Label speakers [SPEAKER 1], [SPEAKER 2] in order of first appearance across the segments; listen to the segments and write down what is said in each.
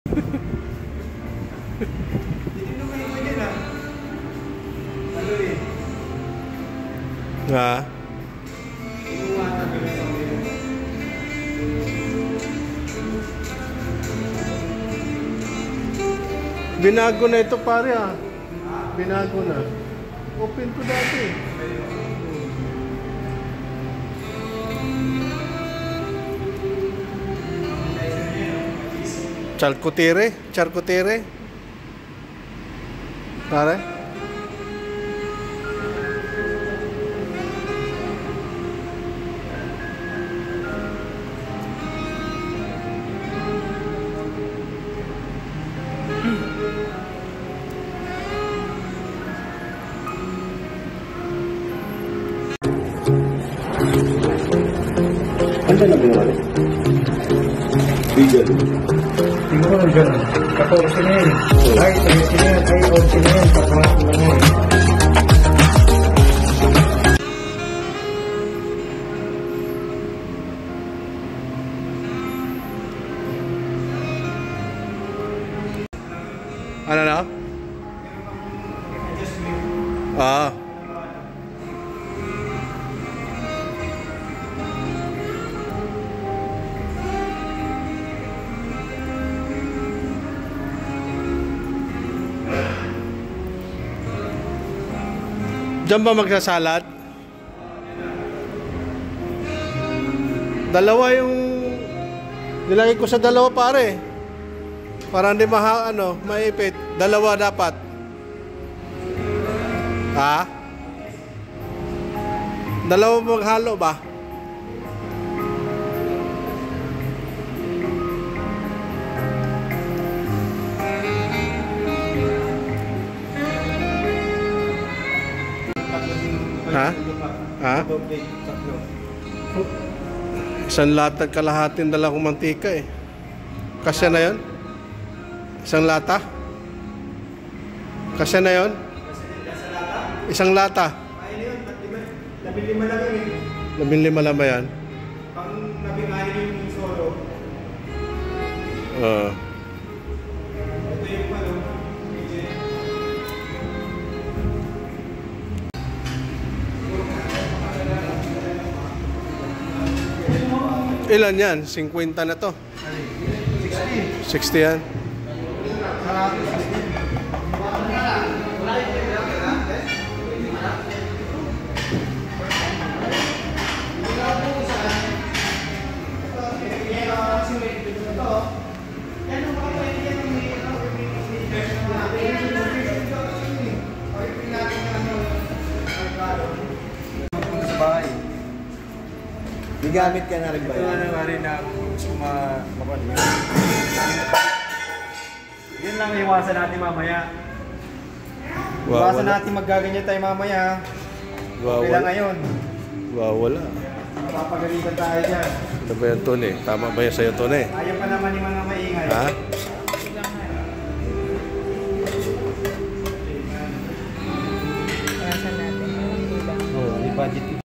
[SPEAKER 1] Ha? Binago na ito pare ah. Binago na. Open to dati. Charcuterie? Charcuterie? Pare?
[SPEAKER 2] Ano na binawari? Vegan.
[SPEAKER 3] Siguro dyan. 14 na yun. Ay, 17 na yun. Ay, 11 na yun. Pagkakas na yun.
[SPEAKER 1] Ano na? Ah. Diyan ba magsasalad? Dalawa yung nilagay ko sa dalawa pare. Para hindi maipit. Dalawa dapat. Ha? Dalawa maghalo ba? Ha? Ha? Isang lata kalahating dala kong mantika eh. Kasya na yon? Isang lata? Kasya na yon? Isang lata?
[SPEAKER 3] Labing-lima lang yun eh.
[SPEAKER 1] Labing-lima lang ba yan?
[SPEAKER 3] Pang labing-ahin yung solo. Ito yung ano.
[SPEAKER 1] Ilan yan? 50 na to? 60. 60 yan?
[SPEAKER 2] Gamit ka na rin ba?
[SPEAKER 3] Ito na rin na gusto mapanood. Yun lang iwasan natin mamaya. Iwasan natin maggaganyan tayo mamaya. Okay lang ngayon.
[SPEAKER 1] Wala.
[SPEAKER 3] Papagalitan tayo dyan.
[SPEAKER 1] Ano ba yan, Tone? Tama ba yan sa'yo, Tone?
[SPEAKER 3] Ayaw pa naman yung mga maingay.
[SPEAKER 1] Ha?
[SPEAKER 4] Iwasan natin.
[SPEAKER 3] Oo, may budget.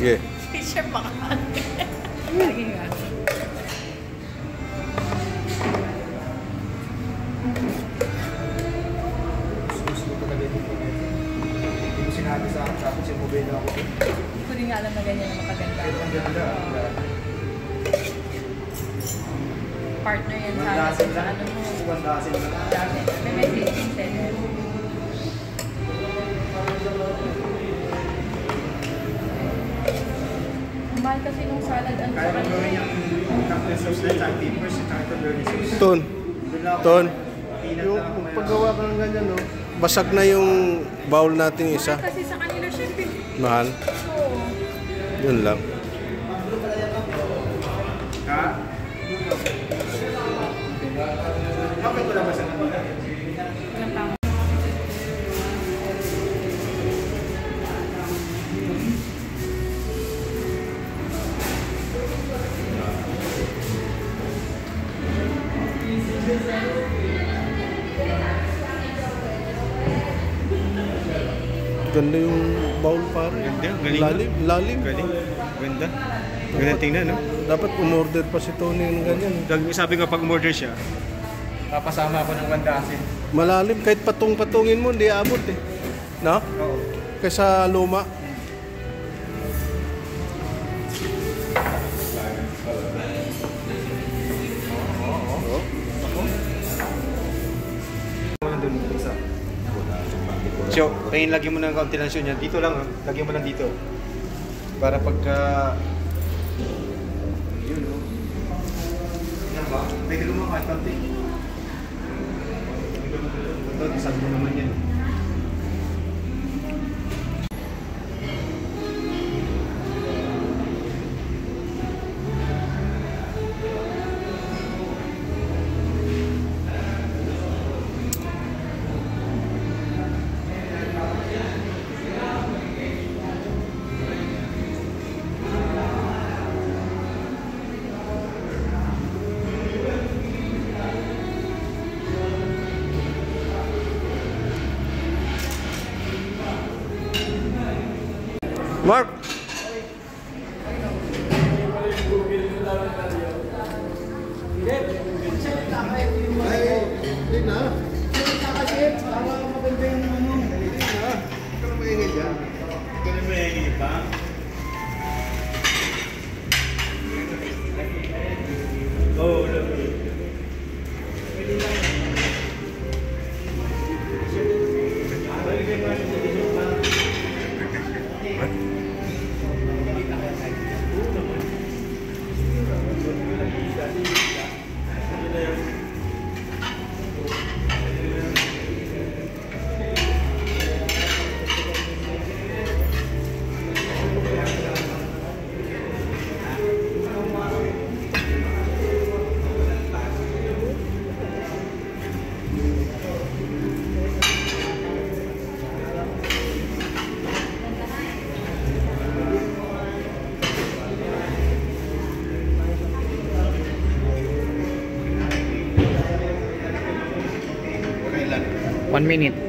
[SPEAKER 1] Sige.
[SPEAKER 4] Teacher makakaan. Lagi nga.
[SPEAKER 3] Gusto talaga dito. Hindi ko sinabi sa akin, tapos yung mobile ako.
[SPEAKER 4] Hindi ko rin nga alam na ganyan na makaganda. Partner yan sa ano mo. Dami. May tasting seller. Mahal kasi nung salad ano sa kanila.
[SPEAKER 3] Kaya yung chocolate sauce na tsaka peppers at tsaka pepperoni sauce.
[SPEAKER 1] Ton, yung paggawa ka ng ganyan, no? Basag na yung bowl natin isa.
[SPEAKER 4] Mahal kasi sa kanila, chef.
[SPEAKER 1] Mahal?
[SPEAKER 4] Oo.
[SPEAKER 1] Yun lang.
[SPEAKER 3] Ha? Bakit wala ba sa kanila?
[SPEAKER 1] Ganda yung bowl pare.
[SPEAKER 3] Ganda, galing.
[SPEAKER 1] Lalim, lalim.
[SPEAKER 3] Galing. Ganda. Ganda tingnan, no?
[SPEAKER 1] Dapat umorder pa si Tony ng ganyan.
[SPEAKER 3] Sabi nga pag umorder siya, papasama ako ng 1
[SPEAKER 1] Malalim, kahit patungin mo, hindi abot eh. No?
[SPEAKER 3] Oo.
[SPEAKER 1] Kaysa luma.
[SPEAKER 3] So, tingin lagyan mo ng kaunti lang siya niya. Dito lang, lagyan mo lang dito. Para pagka... Yun, no? Yan ba? Pwede mo kahit kaunti. Ito, isang mo naman yan.
[SPEAKER 1] Mark! Hindi na.
[SPEAKER 4] One minute.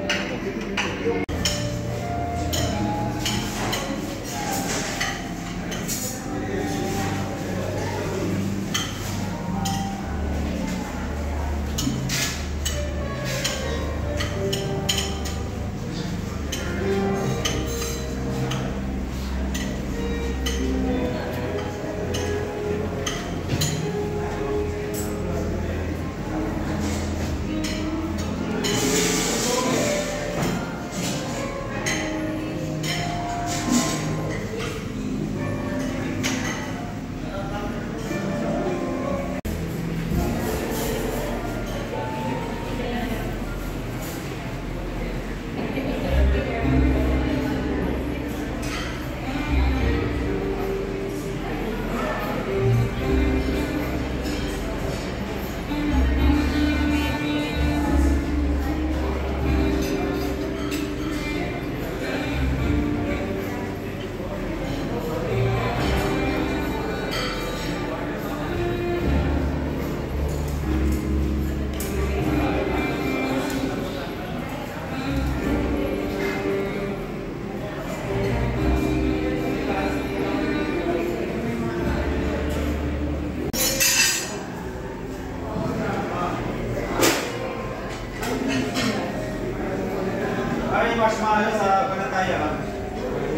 [SPEAKER 3] Ay, marshmallow sa Banataya.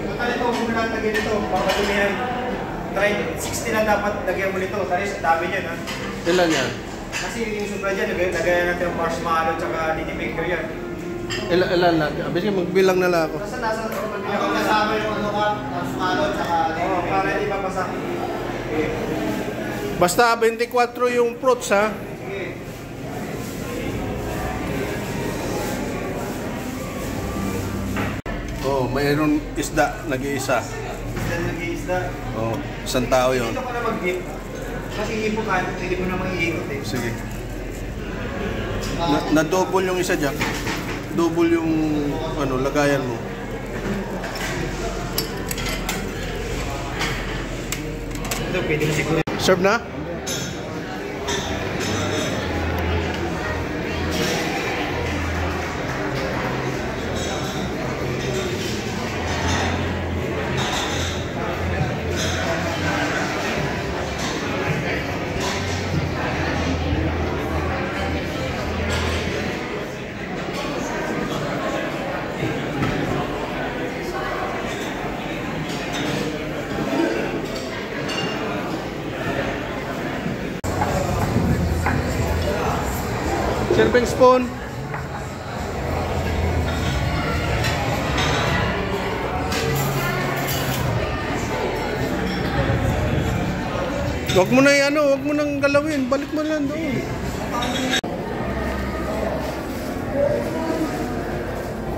[SPEAKER 3] Total ito, kung lahat lagyan ito, papadumi yan. Try 60 na dapat lagyan mo nito. Tari, sa dami niyan, ha?
[SPEAKER 1] Ilan yan?
[SPEAKER 3] Kasi yung sobra dyan, lagayan natin yung marshmallow tsaka dinimaker yan.
[SPEAKER 1] Ilan na? Abis magbilang na lang ako.
[SPEAKER 3] Nasa ako kasama yung ano ka, marshmallow tsaka dinimaker. Oo, para hindi papasak. Okay.
[SPEAKER 1] Basta 24 yung fruits ha.
[SPEAKER 3] Sige.
[SPEAKER 1] Oh, mayroon isda, nag-iisa.
[SPEAKER 3] Isda nag-iisa. isda.
[SPEAKER 1] Oh, isang tao yun.
[SPEAKER 3] Dito ka na mag-dip. Kasi hipo ka, hindi mo naman iikot eh.
[SPEAKER 1] Sige. Na-double yung isa dyan. Double yung ano, lagayan mo.
[SPEAKER 3] Ito, pwede mo siguro.
[SPEAKER 1] Serve na? Serving spoon. Huwag mo na ano, huwag mo nang galawin. Balik mo lang doon.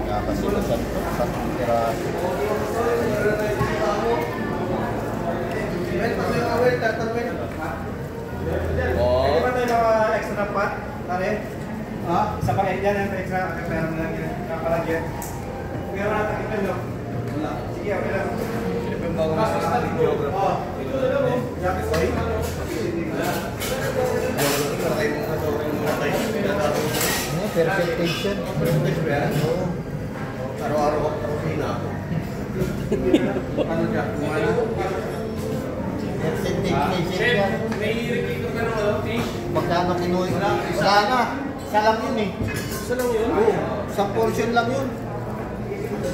[SPEAKER 2] Nakakasila sa piraso.
[SPEAKER 3] Pwede ba tayo mga extra na pot? Tari? Ha? Sa pakain dyan, yung extra, pera mo lang yun. Kakalagyan. Meron na takipan, no? Wala. Sige, okay lang. Ito yung bago na sa videographer. Oo. Ito na lang, oh. Jacket boy?
[SPEAKER 2] Perfect picture. Araw-araw ako sa kusina.
[SPEAKER 3] Ano dyan? Kumana?
[SPEAKER 2] Perfect picture.
[SPEAKER 3] May i-repeat ka ng ano, fish?
[SPEAKER 2] Magkano kinuha? Wala na. Isa lang yun eh.
[SPEAKER 3] Isa lang yun?
[SPEAKER 2] Oo. Isang portion lang yun.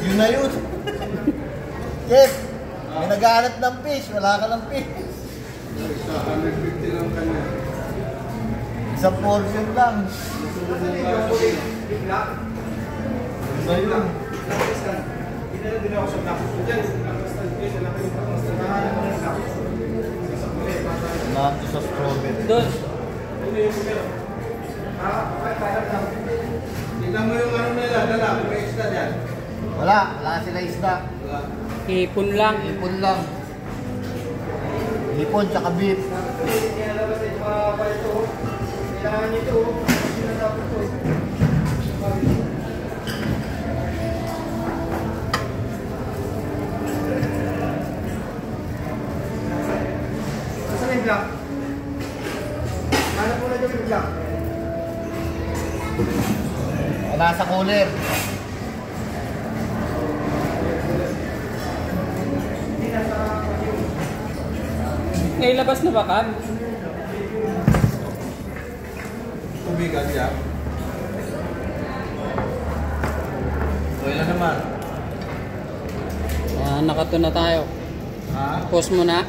[SPEAKER 2] Yun na yun. Yes. May naghahanap ng fish. Wala ka ng fish.
[SPEAKER 1] 150 lang kanya.
[SPEAKER 2] Isang portion lang.
[SPEAKER 3] Isa yun. Dinala din ako sa black. Diyan,
[SPEAKER 2] Nato sa strawberry.
[SPEAKER 3] doon.
[SPEAKER 1] Tignan mo yung ano nila, dala, may extra dyan.
[SPEAKER 2] Wala. Wala sila isda.
[SPEAKER 4] Hipon lang.
[SPEAKER 2] Hipon lang. Hipon tsaka beef.
[SPEAKER 3] Kailangan nyo ito. Sinasapot ko. Saan yung black? Hanap mo na dyan yung black.
[SPEAKER 2] Nasa cooler.
[SPEAKER 3] Hindi nasa
[SPEAKER 4] Nailabas na ba, Cam?
[SPEAKER 1] Tubigan siya.
[SPEAKER 2] O ilan naman?
[SPEAKER 4] Nakato na tayo.
[SPEAKER 1] Ha?
[SPEAKER 4] Pause mo na.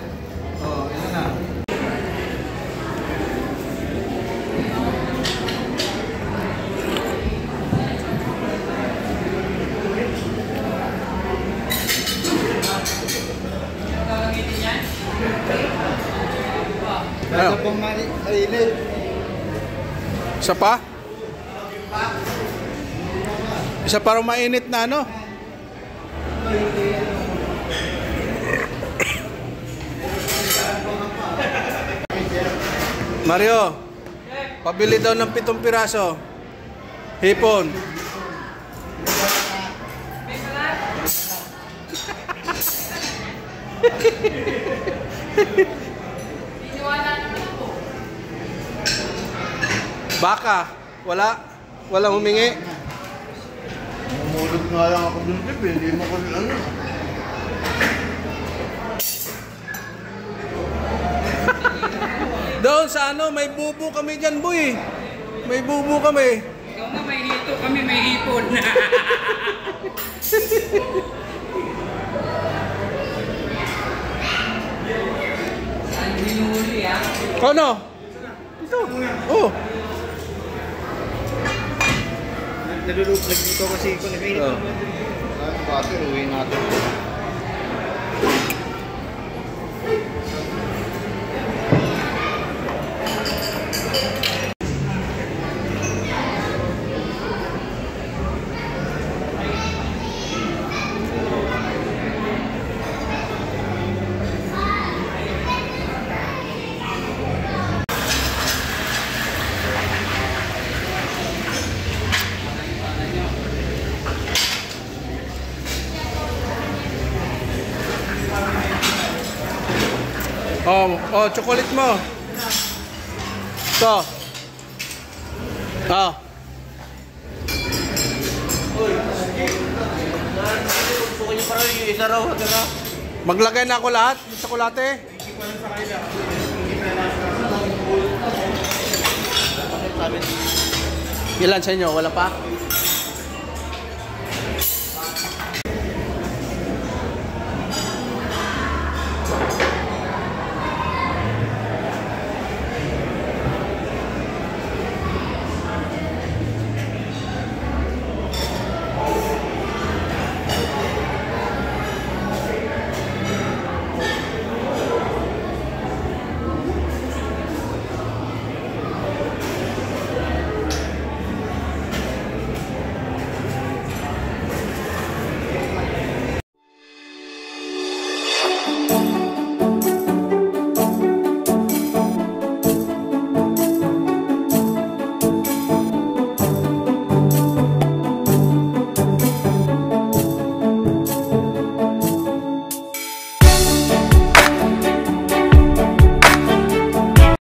[SPEAKER 1] Oo, ilan na?
[SPEAKER 2] Ano pong mainit?
[SPEAKER 1] Isa pa? Isa para mainit na ano? Mario, pabili daw ng 7 piraso. Hipon. Baka, wala. Walang humingi.
[SPEAKER 2] Mamulot nga lang ako dun, Pip. Hindi mo ko ano.
[SPEAKER 1] Doon sa ano, may bubo kami dyan, boy. May bubo kami.
[SPEAKER 4] Ikaw nga may hito, kami may hipon. Ang hinuli
[SPEAKER 1] Ano? Ito. Oh.
[SPEAKER 3] Nagluto kasi ko na kayo.
[SPEAKER 1] Oh.
[SPEAKER 2] Bakit uwi natin?
[SPEAKER 1] Oh, chocolate mo. Ito. Ah.
[SPEAKER 2] Gusto ko yung parang yung isa raw.
[SPEAKER 1] Maglagay na ako lahat ng tsokolate. Ilan sa inyo? Wala pa?